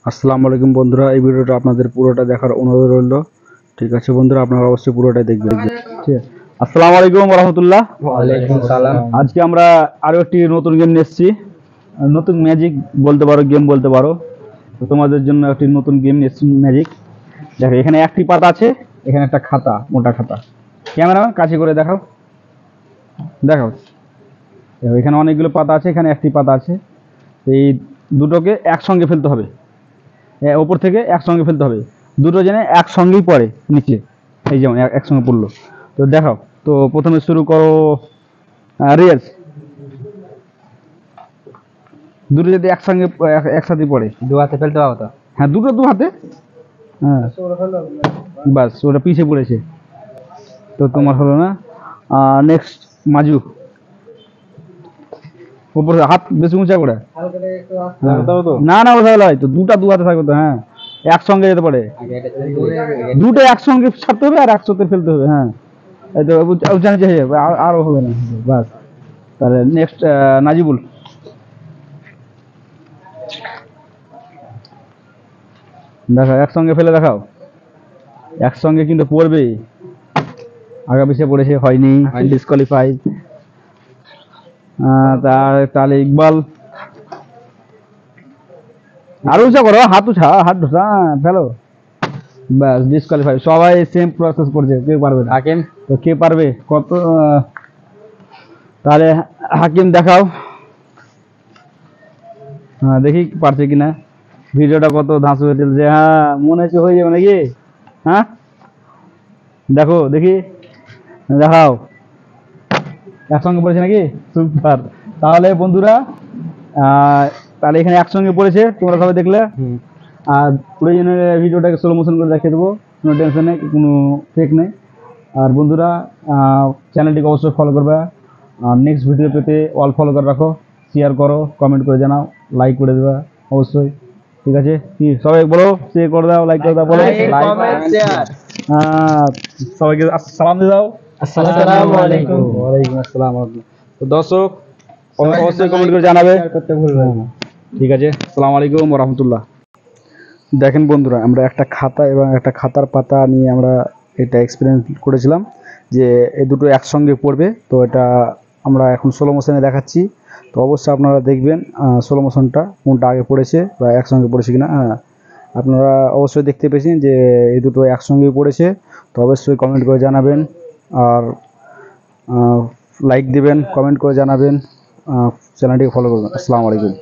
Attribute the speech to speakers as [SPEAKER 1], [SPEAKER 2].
[SPEAKER 1] আসসালামু আলাইকুম বন্ধুরা, এই ভিডিওটা আপনাদের পুরোটা দেখার অনুরোধ রইল। ঠিক আছে বন্ধুরা, আপনারা অবশ্যই পুরোটাই দেখবেন। ঠিক আছে। আসসালামু আলাইকুম রাহমাতুল্লাহ।
[SPEAKER 2] ওয়ালাইকুম সালাম।
[SPEAKER 1] আজকে আমরা আরো একটি নতুন গেম নিয়ে এসেছি। নতুন ম্যাজিক বলতে পারো, গেম বলতে পারো। তো তোমাদের জন্য একটি নতুন গেম নিয়ে এসেছি, ম্যাজিক। দেখো, এখানে একটি পাতা আছে, এখানে একটা খাতা, মোটা খাতা। ক্যামেরাম্যান কাছে করে দেখাও, দেখাও। দেখো, এখানে অনেকগুলো পাতা আছে, এখানে একটি পাতা আছে। এই দুটোকে একসঙ্গে ফেলতে হবে, ওপর থেকে একসঙ্গে ফেলতে হবে। দুটো যেন একসঙ্গেই পড়ে নিচে, এই যেমন একসঙ্গে পড়লো। তো দেখাও, তো প্রথমে শুরু করো। রিয়াজ, দুটো যদি একসঙ্গে একসাথে পড়ে,
[SPEAKER 2] দু হাতে ফেলতে পারবো তো?
[SPEAKER 1] হ্যাঁ, দুটো দু হাতে। হ্যাঁ, বাস, ওটা পিছিয়ে পড়েছে, তো তোমার হলো না। নেক্সট মাজু, উপরে হাত বেশি উঁচা করে। না না, ওটা হয় তো, দুটা দু হাতে থাকবে তো। হ্যাঁ, একসঙ্গে যেতে পারে, দুটো একসঙ্গে ছাড়তে হবে আর একসাথে ফেলতে হবে। হ্যাঁ, এই তো উঁচা নিচে হয়ে যাবে, আরও হবে না। বাস, তাহলে নেক্সট নাজিবুল। দেখাও, একসঙ্গে ফেলে দেখাও। একসঙ্গে কিন্তু পড়বে, আগা পিছিয়ে পড়েছে, হয়নি, ডিসকোয়ালিফাই। তাহলে ইকবাল, আরো উঁচা করো, হাত উঠা, হাত ঢোসা, ফেলো। ব্যাস, ডিসকোয়ালিফাই। সবাই সেম প্রসেস করছে, কেউ পারবে না।
[SPEAKER 2] হাকিম,
[SPEAKER 1] তো কে পারবে কত? তাহলে হাকিম দেখাও। হ্যাঁ, দেখি পারছে কিনা। ভিডিওটা কত ধাঁসু হয়ে চলছে। হ্যাঁ, মনে হচ্ছে হয়ে যাবে নাকি। হ্যাঁ, দেখো, দেখি, দেখাও। একসঙ্গে পড়েছে নাকি? সুপার। তাহলে বন্ধুরা, তাহলে এখানে একসঙ্গে পড়েছে, তোমরা সবাই দেখলে। আর প্রয়োজনে ভিডিওটাকে স্লো মোশন করে দেখিয়ে দেবো, কোনো টেনশন নেই, কোনো ফেক নেই। আর বন্ধুরা, চ্যানেলটিকে অবশ্যই ফলো করবে। আর নেক্সট ভিডিও পেতে অল ফলো করে রাখো, শেয়ার করো, কমেন্ট করে জানাও, লাইক করে দেবে অবশ্যই। ঠিক আছে, কি সবাই বলো, শেয়ার করে দাও, লাইক করে দাও, বলো। সবাইকে সালাম দিয়ে দাও।
[SPEAKER 2] আসসালামু আলাইকুম।
[SPEAKER 1] ওয়ালাইকুম আসসালাম। তো দর্শক, অবশ্যই কমেন্ট করে জানাবে। ঠিক আছে, আসসালামু আলাইকুম রহমতুল্লাহ। দেখেন বন্ধুরা, আমরা একটা খাতা এবং একটা খাতার পাতা নিয়ে আমরা এটা এক্সপেরিমেন্ট করেছিলাম যে এই দুটো একসঙ্গে পড়বে। তো এটা আমরা এখন স্লো মোশনে দেখাচ্ছি। তো অবশ্যই আপনারা দেখবেন স্লো মোশনটা কোনটা আগে পড়েছে বা একসঙ্গে পড়েছে কিনা। হ্যাঁ, আপনারা অবশ্যই দেখতে পেয়েছেন যে এই দুটো একসঙ্গেই পড়েছে। তো অবশ্যই কমেন্ট করে জানাবেন, আর লাইক দিবেন, কমেন্ট করে জানাবেন, চ্যানেলটিকে ফলো করবেন। আসসালামু আলাইকুম।